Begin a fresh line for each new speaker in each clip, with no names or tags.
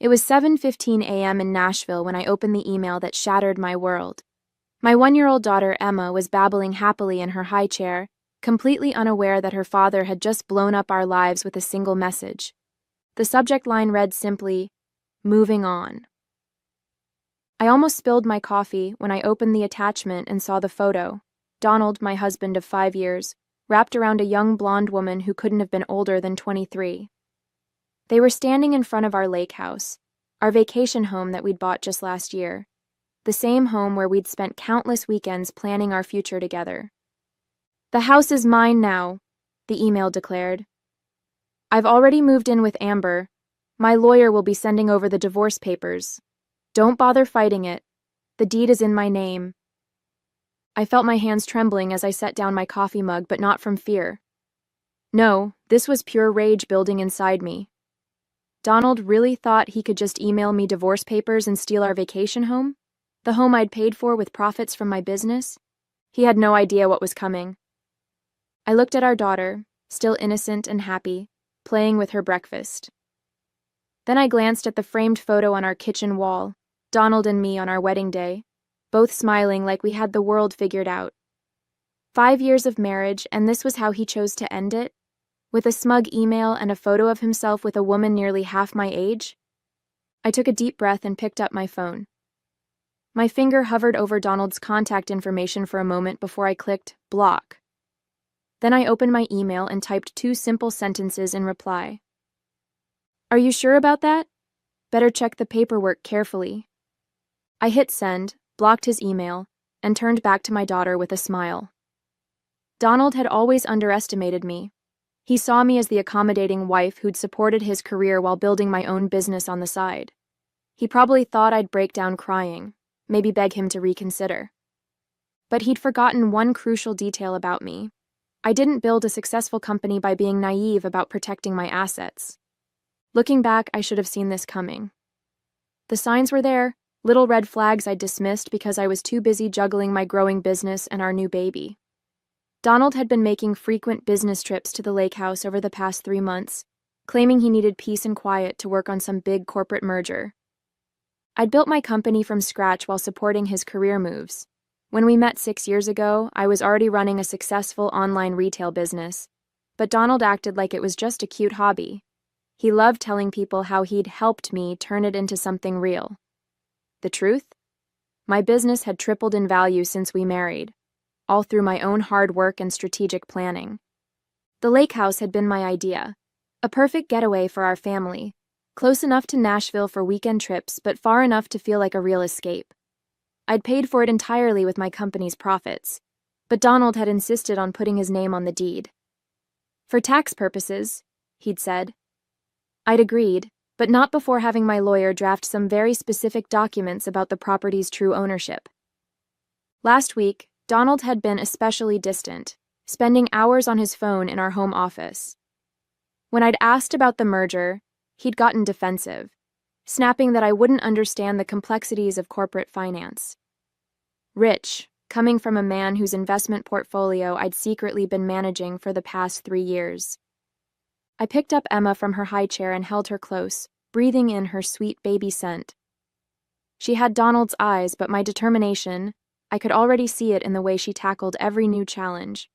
It was 7:15 a.m. in Nashville when I opened the email that shattered my world. My 1-year-old daughter, Emma, was babbling happily in her high chair, completely unaware that her father had just blown up our lives with a single message. The subject line read simply, "Moving on." I almost spilled my coffee when I opened the attachment and saw the photo. Donald, my husband of 5 years, wrapped around a young blonde woman who couldn't have been older than 23. They were standing in front of our lake house, our vacation home that we'd bought just last year, the same home where we'd spent countless weekends planning our future together. "The house is mine now," the email declared. "I've already moved in with Amber. My lawyer will be sending over the divorce papers. Don't bother fighting it. The deed is in my name." I felt my hands trembling as I set down my coffee mug, but not from fear. No, this was pure rage building inside me. Donald really thought he could just email me divorce papers and steal our vacation home? The home I'd paid for with profits from my business? He had no idea what was coming. I looked at our daughter, still innocent and happy, playing with her breakfast. Then I glanced at the framed photo on our kitchen wall, Donald and me on our wedding day, both smiling like we had the world figured out. 5 years of marriage, and this was how he chose to end it? With a smug email and a photo of himself with a woman nearly half my age? I took a deep breath and picked up my phone. My finger hovered over Donald's contact information for a moment before I clicked block. Then I opened my email and typed 2 simple sentences in reply. "Are you sure about that? Better check the paperwork carefully." I hit send, blocked his email, and turned back to my daughter with a smile. Donald had always underestimated me. He saw me as the accommodating wife who'd supported his career while building my own business on the side. He probably thought I'd break down crying, maybe beg him to reconsider. But he'd forgotten one crucial detail about me. I didn't build a successful company by being naive about protecting my assets. Looking back, I should have seen this coming. The signs were there, little red flags I'd dismissed because I was too busy juggling my growing business and our new baby. Donald had been making frequent business trips to the lake house over the past 3 months, claiming he needed peace and quiet to work on some big corporate merger. I'd built my company from scratch while supporting his career moves. When we met 6 years ago, I was already running a successful online retail business, but Donald acted like it was just a cute hobby. He loved telling people how he'd helped me turn it into something real. The truth? My business had tripled in value since we married, all through my own hard work and strategic planning. The lake house had been my idea, a perfect getaway for our family, close enough to Nashville for weekend trips, but far enough to feel like a real escape. I'd paid for it entirely with my company's profits, but Donald had insisted on putting his name on the deed. "For tax purposes," he'd said. I'd agreed, but not before having my lawyer draft some very specific documents about the property's true ownership. Last week, Donald had been especially distant, spending hours on his phone in our home office. When I'd asked about the merger, he'd gotten defensive, snapping that I wouldn't understand the complexities of corporate finance. Rich, coming from a man whose investment portfolio I'd secretly been managing for the past 3 years. I picked up Emma from her high chair and held her close, breathing in her sweet baby scent. She had Donald's eyes, but my determination, I could already see it in the way she tackled every new challenge.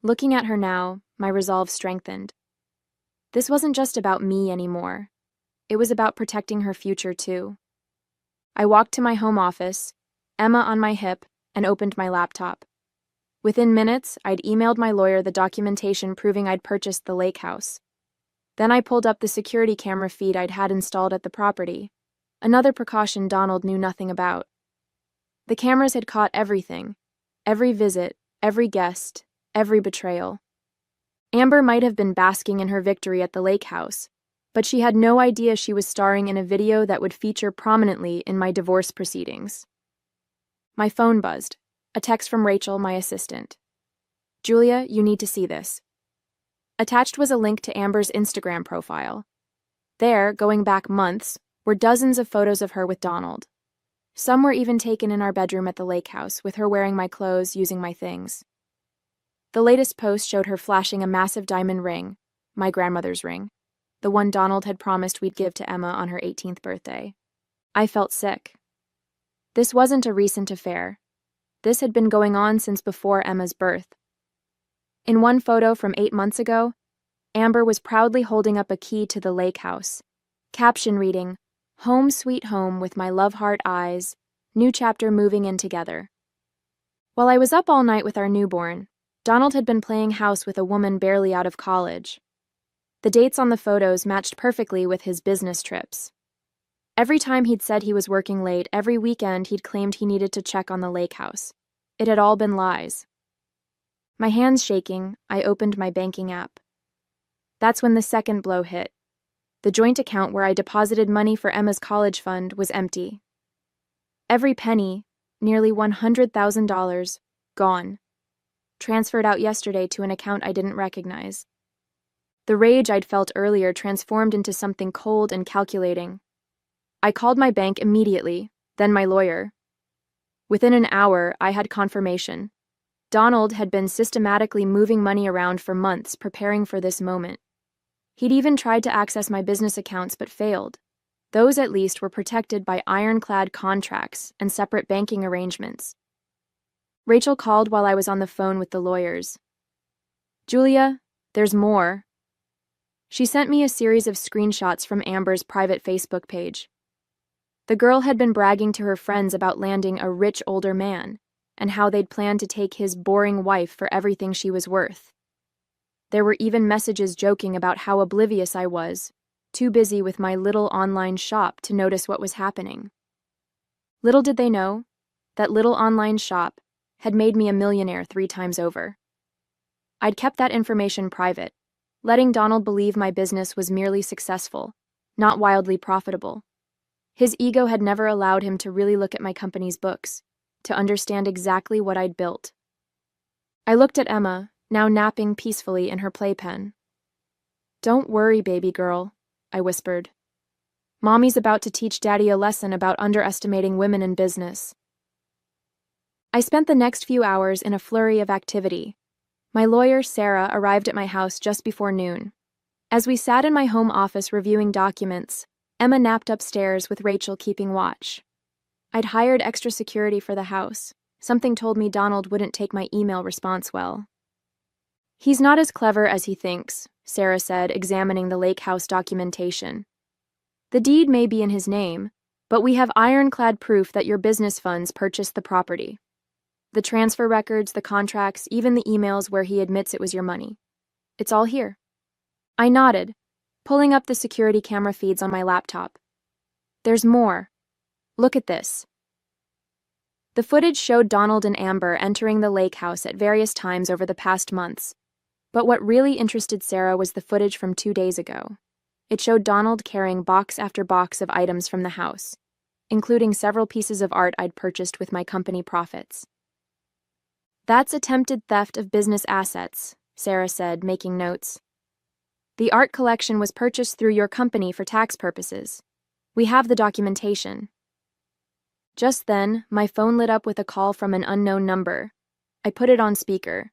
Looking at her now, my resolve strengthened. This wasn't just about me anymore. It was about protecting her future, too. I walked to my home office, Emma on my hip, and opened my laptop. Within minutes, I'd emailed my lawyer the documentation proving I'd purchased the lake house. Then I pulled up the security camera feed I'd had installed at the property, another precaution Donald knew nothing about. The cameras had caught everything, every visit, every guest, every betrayal. Amber might have been basking in her victory at the lake house, but she had no idea she was starring in a video that would feature prominently in my divorce proceedings. My phone buzzed. A text from Rachel, my assistant. "Julia, you need to see this." Attached was a link to Amber's Instagram profile. There, going back months, were dozens of photos of her with Donald. Some were even taken in our bedroom at the lake house, with her wearing my clothes, using my things. The latest post showed her flashing a massive diamond ring, my grandmother's ring, the one Donald had promised we'd give to Emma on her 18th birthday. I felt sick. This wasn't a recent affair. This had been going on since before Emma's birth. In one photo from 8 months ago, Amber was proudly holding up a key to the lake house, caption reading, "Home sweet home with my love heart eyes, new chapter moving in together." While I was up all night with our newborn, Donald had been playing house with a woman barely out of college. The dates on the photos matched perfectly with his business trips. Every time he'd said he was working late, every weekend he'd claimed he needed to check on the lake house. It had all been lies. My hands shaking, I opened my banking app. That's when the second blow hit. The joint account where I deposited money for Emma's college fund was empty. Every penny, nearly $100,000, gone. Transferred out yesterday to an account I didn't recognize. The rage I'd felt earlier transformed into something cold and calculating. I called my bank immediately, then my lawyer. Within an hour, I had confirmation. Donald had been systematically moving money around for months, preparing for this moment. He'd even tried to access my business accounts but failed. Those, at least, were protected by ironclad contracts and separate banking arrangements. Rachel called while I was on the phone with the lawyers. "Julia, there's more." She sent me a series of screenshots from Amber's private Facebook page. The girl had been bragging to her friends about landing a rich older man, and how they'd planned to take his boring wife for everything she was worth. There were even messages joking about how oblivious I was, too busy with my little online shop to notice what was happening. Little did they know, that little online shop had made me a millionaire 3 times over. I'd kept that information private, letting Donald believe my business was merely successful, not wildly profitable. His ego had never allowed him to really look at my company's books, to understand exactly what I'd built. I looked at Emma, now napping peacefully in her playpen. "Don't worry, baby girl," I whispered. "Mommy's about to teach Daddy a lesson about underestimating women in business." I spent the next few hours in a flurry of activity. My lawyer, Sarah, arrived at my house just before noon. As we sat in my home office reviewing documents, Emma napped upstairs with Rachel keeping watch. I'd hired extra security for the house. Something told me Donald wouldn't take my email response well. "He's not as clever as he thinks," Sarah said, examining the lake house documentation. "The deed may be in his name, but we have ironclad proof that your business funds purchased the property. The transfer records, the contracts, even the emails where he admits it was your money. It's all here." I nodded, pulling up the security camera feeds on my laptop. "There's more. Look at this." The footage showed Donald and Amber entering the lake house at various times over the past months. But what really interested Sarah was the footage from 2 days ago. It showed Donald carrying box after box of items from the house, including several pieces of art I'd purchased with my company profits. "That's attempted theft of business assets," Sarah said, making notes. "The art collection was purchased through your company for tax purposes. We have the documentation." Just then, my phone lit up with a call from an unknown number. I put it on speaker.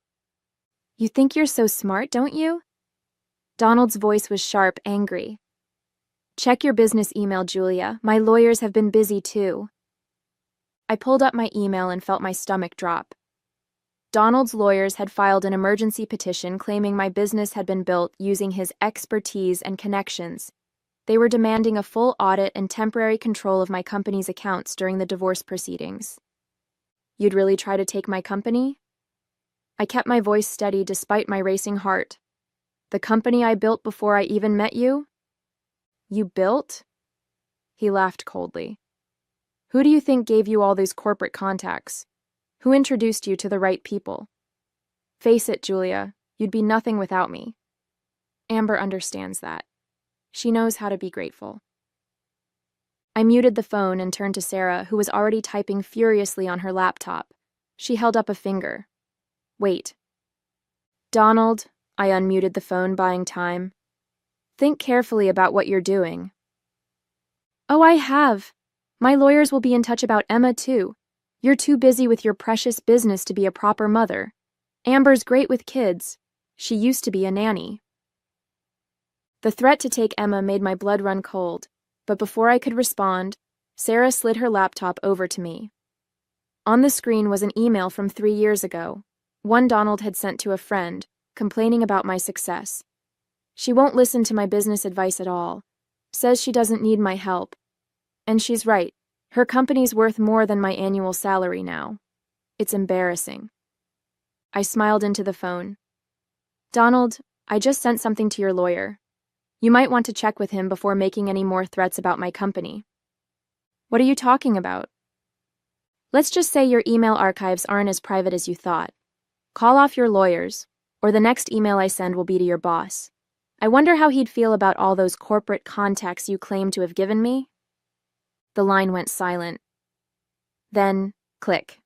"You think you're so smart, don't you?" Donald's voice was sharp, angry. "Check your business email, Julia. My lawyers have been busy too." I pulled up my email and felt my stomach drop. Donald's lawyers had filed an emergency petition claiming my business had been built using his expertise and connections. They were demanding a full audit and temporary control of my company's accounts during the divorce proceedings. "You'd really try to take my company?" I kept my voice steady despite my racing heart. "The company I built before I even met you?" "You built?" He laughed coldly. "Who do you think gave you all these corporate contacts? Who introduced you to the right people? Face it, Julia, you'd be nothing without me." Amber understands that. She knows how to be grateful. I muted the phone and turned to Sarah, who was already typing furiously on her laptop. She held up a finger. "Wait." "Donald," I unmuted the phone, buying time. "Think carefully about what you're doing." "Oh, I have. My lawyers will be in touch about Emma, too. You're too busy with your precious business to be a proper mother. Amber's great with kids. She used to be a nanny." The threat to take Emma made my blood run cold, but before I could respond, Sarah slid her laptop over to me. On the screen was an email from 3 years ago, one Donald had sent to a friend, complaining about my success. She won't listen to my business advice at all, says she doesn't need my help. And she's right, her company's worth more than my annual salary now. It's embarrassing. I smiled into the phone. Donald, I just sent something to your lawyer. You might want to check with him before making any more threats about my company. What are you talking about? Let's just say your email archives aren't as private as you thought. Call off your lawyers, or the next email I send will be to your boss. I wonder how he'd feel about all those corporate contacts you claim to have given me? The line went silent. Then, click.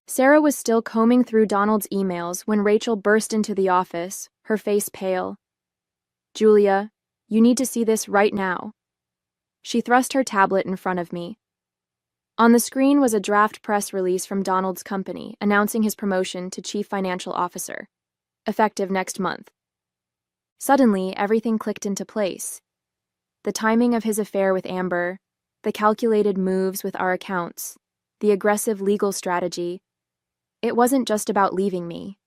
Sarah was still combing through Donald's emails when Rachel burst into the office, her face pale. Julia, you need to see this right now. She thrust her tablet in front of me. On the screen was a draft press release from Donald's company announcing his promotion to Chief Financial Officer, effective next month. Suddenly, everything clicked into place. The timing of his affair with Amber, the calculated moves with our accounts, the aggressive legal strategy. It wasn't just about leaving me.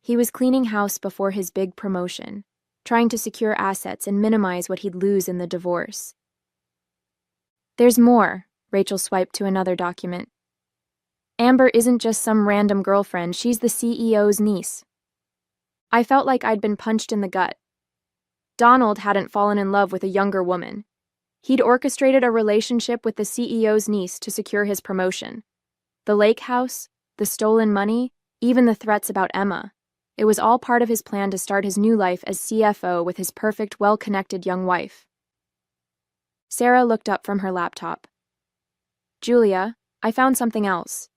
He was cleaning house before his big promotion, trying to secure assets and minimize what he'd lose in the divorce. There's more. Rachel swiped to another document. Amber isn't just some random girlfriend, she's the CEO's niece. I felt like I'd been punched in the gut. Donald hadn't fallen in love with a younger woman. He'd orchestrated a relationship with the CEO's niece to secure his promotion. The lake house, the stolen money, even the threats about Emma. It was all part of his plan to start his new life as CFO with his perfect, well-connected young wife. Sarah looked up from her laptop. Julia, I found something else.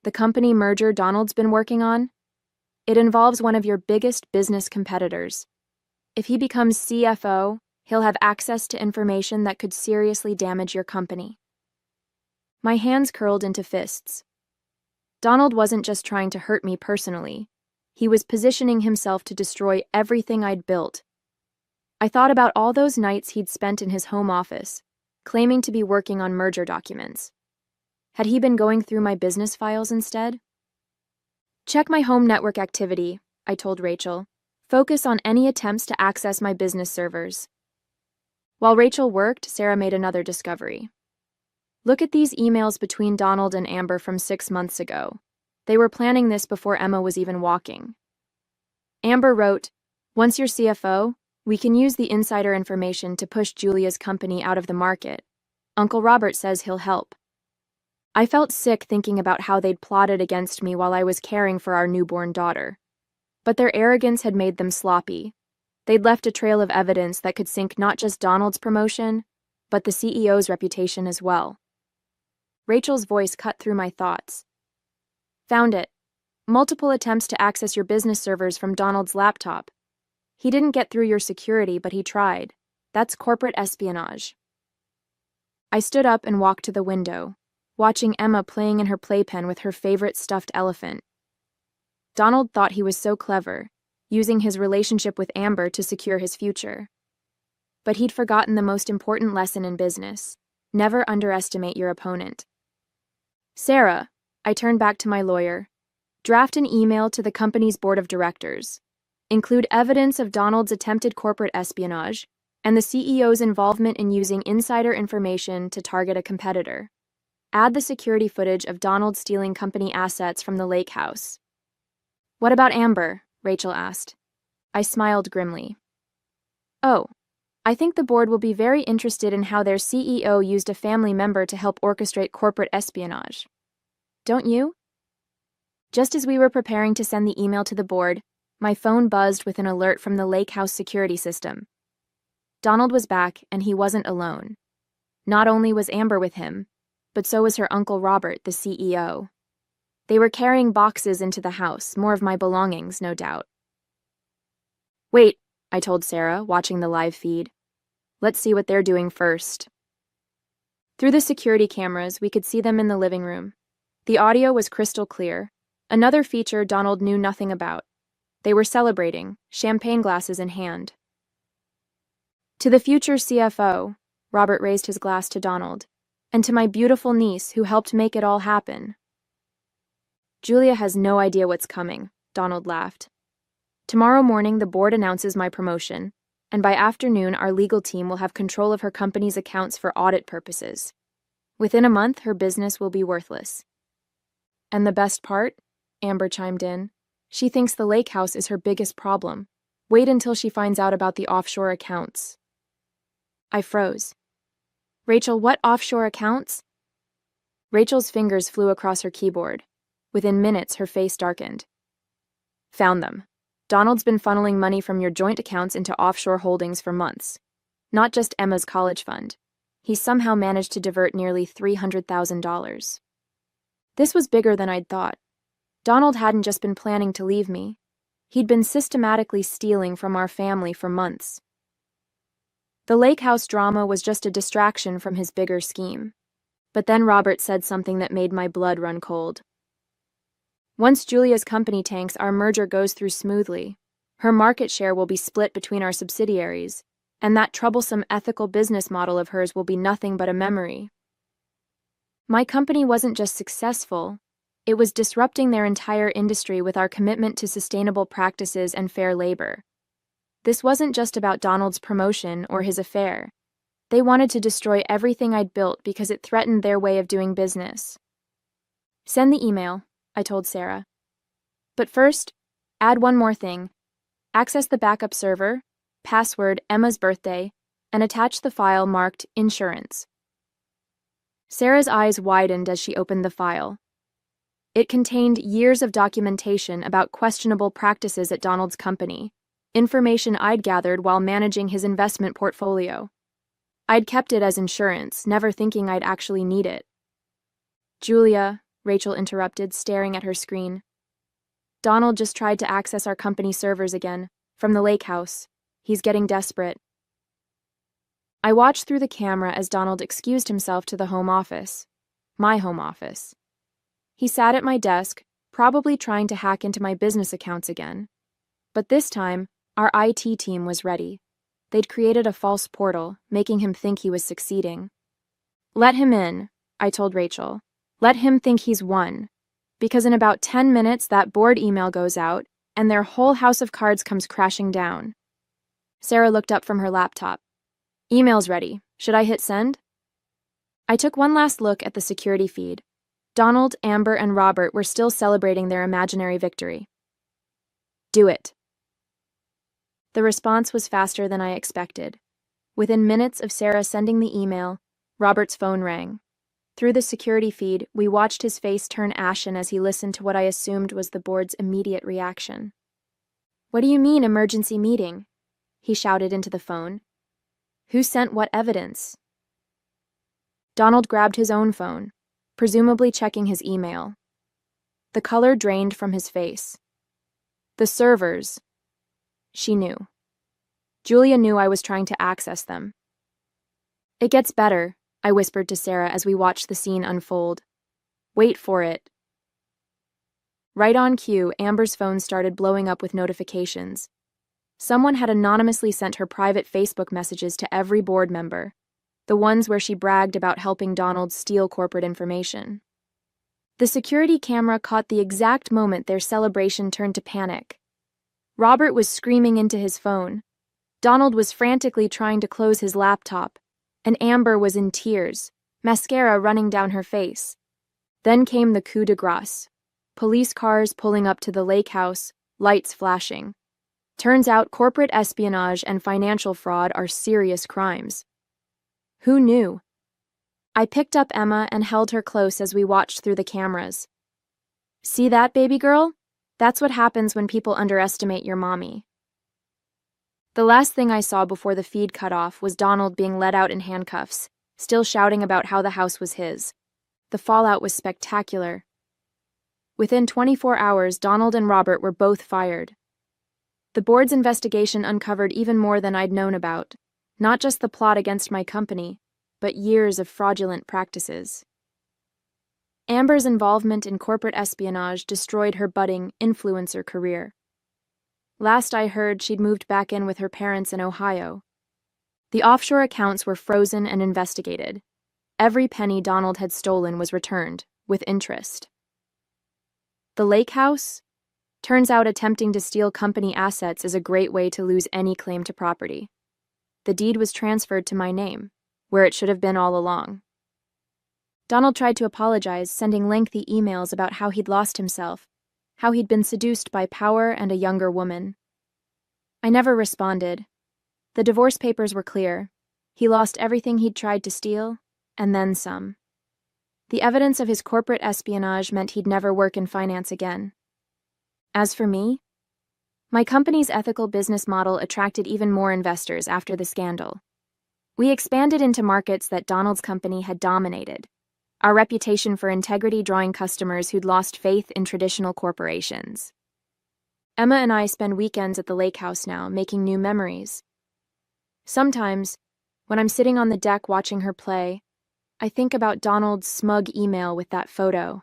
The company merger Donald's been working on? It involves one of your biggest business competitors. If he becomes CFO, he'll have access to information that could seriously damage your company. My hands curled into fists. Donald wasn't just trying to hurt me personally. He was positioning himself to destroy everything I'd built. I thought about all those nights he'd spent in his home office, claiming to be working on merger documents. Had he been going through my business files instead? Check my home network activity, I told Rachel. Focus on any attempts to access my business servers. While Rachel worked, Sarah made another discovery. Look at these emails between Donald and Amber from 6 months ago. They were planning this before Emma was even walking. Amber wrote, "Once you're CFO, we can use the insider information to push Julia's company out of the market. Uncle Robert says he'll help." I felt sick thinking about how they'd plotted against me while I was caring for our newborn daughter. But their arrogance had made them sloppy. They'd left a trail of evidence that could sink not just Donald's promotion, but the CEO's reputation as well. Rachel's voice cut through my thoughts. Found it. Multiple attempts to access your business servers from Donald's laptop. He didn't get through your security, but he tried. That's corporate espionage. I stood up and walked to the window, watching Emma playing in her playpen with her favorite stuffed elephant. Donald thought he was so clever, using his relationship with Amber to secure his future. But he'd forgotten the most important lesson in business: never underestimate your opponent. Sarah, I turned back to my lawyer, draft an email to the company's board of directors. Include evidence of Donald's attempted corporate espionage and the CEO's involvement in using insider information to target a competitor. Add the security footage of Donald stealing company assets from the lake house. What about Amber? Rachel asked. I smiled grimly. Oh, I think the board will be very interested in how their CEO used a family member to help orchestrate corporate espionage. Don't you? Just as we were preparing to send the email to the board, my phone buzzed with an alert from the lake house security system. Donald was back, and he wasn't alone. Not only was Amber with him, but so was her Uncle Robert, the CEO. They were carrying boxes into the house, more of my belongings, no doubt. Wait, I told Sarah, watching the live feed. Let's see what they're doing first. Through the security cameras, we could see them in the living room. The audio was crystal clear, another feature Donald knew nothing about. They were celebrating, champagne glasses in hand. To the future CFO, Robert raised his glass to Donald, and to my beautiful niece who helped make it all happen. Julia has no idea what's coming, Donald laughed. Tomorrow morning, the board announces my promotion, and by afternoon, our legal team will have control of her company's accounts for audit purposes. Within a month, her business will be worthless. And the best part? Amber chimed in. She thinks the lake house is her biggest problem. Wait until she finds out about the offshore accounts. I froze. Rachel, what offshore accounts? Rachel's fingers flew across her keyboard. Within minutes, her face darkened. Found them. Donald's been funneling money from your joint accounts into offshore holdings for months. Not just Emma's college fund. He somehow managed to divert nearly $300,000. This was bigger than I'd thought. Donald hadn't just been planning to leave me. He'd been systematically stealing from our family for months. The lake house drama was just a distraction from his bigger scheme. But then Robert said something that made my blood run cold. Once Julia's company tanks, our merger goes through smoothly. Her market share will be split between our subsidiaries, and that troublesome ethical business model of hers will be nothing but a memory. My company wasn't just successful, it was disrupting their entire industry with our commitment to sustainable practices and fair labor. This wasn't just about Donald's promotion or his affair. They wanted to destroy everything I'd built because it threatened their way of doing business. Send the email, I told Sarah. But first, add one more thing. Access the backup server, password Emma's birthday, and attach the file marked Insurance. Sarah's eyes widened as she opened the file. It contained years of documentation about questionable practices at Donald's company, information I'd gathered while managing his investment portfolio. I'd kept it as insurance, never thinking I'd actually need it. Julia, Rachel interrupted, staring at her screen. Donald just tried to access our company servers again, from the lake house. He's getting desperate. I watched through the camera as Donald excused himself to the home office. My home office. He sat at my desk, probably trying to hack into my business accounts again. But this time, our IT team was ready. They'd created a false portal, making him think he was succeeding. Let him in, I told Rachel. Let him think he's won. Because in about 10 minutes, that board email goes out, and their whole house of cards comes crashing down. Sarah looked up from her laptop. Email's ready. Should I hit send? I took one last look at the security feed. Donald, Amber, and Robert were still celebrating their imaginary victory. Do it. The response was faster than I expected. Within minutes of Sarah sending the email, Robert's phone rang. Through the security feed, we watched his face turn ashen as he listened to what I assumed was the board's immediate reaction. What do you mean, emergency meeting? He shouted into the phone. Who sent what evidence? Donald grabbed his own phone, presumably checking his email. The color drained from his face. The servers. She knew. Julia knew I was trying to access them. It gets better, I whispered to Sarah as we watched the scene unfold. Wait for it. Right on cue, Amber's phone started blowing up with notifications. Someone had anonymously sent her private Facebook messages to every board member, the ones where she bragged about helping Donald steal corporate information. The security camera caught the exact moment their celebration turned to panic. Robert was screaming into his phone. Donald was frantically trying to close his laptop, and Amber was in tears, mascara running down her face. Then came the coup de grace. Police cars pulling up to the lake house, lights flashing. Turns out corporate espionage and financial fraud are serious crimes. Who knew? I picked up Emma and held her close as we watched through the cameras. See that, baby girl? That's what happens when people underestimate your mommy. The last thing I saw before the feed cut off was Donald being led out in handcuffs, still shouting about how the house was his. The fallout was spectacular. Within 24 hours, Donald and Robert were both fired. The board's investigation uncovered even more than I'd known about, not just the plot against my company, but years of fraudulent practices. Amber's involvement in corporate espionage destroyed her budding influencer career. Last I heard, she'd moved back in with her parents in Ohio. The offshore accounts were frozen and investigated. Every penny Donald had stolen was returned, with interest. The lake house? Turns out attempting to steal company assets is a great way to lose any claim to property. The deed was transferred to my name, where it should have been all along. Donald tried to apologize, sending lengthy emails about how he'd lost himself, how he'd been seduced by power and a younger woman. I never responded. The divorce papers were clear. He lost everything he'd tried to steal, and then some. The evidence of his corporate espionage meant he'd never work in finance again. As for me, my company's ethical business model attracted even more investors after the scandal. We expanded into markets that Donald's company had dominated, our reputation for integrity drawing customers who'd lost faith in traditional corporations. Emma and I spend weekends at the lake house now, making new memories. Sometimes, when I'm sitting on the deck watching her play, I think about Donald's smug email with that photo.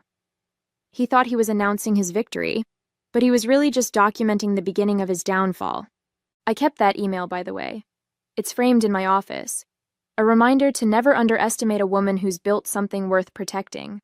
He thought he was announcing his victory, but he was really just documenting the beginning of his downfall. I kept that email, by the way. It's framed in my office, a reminder to never underestimate a woman who's built something worth protecting.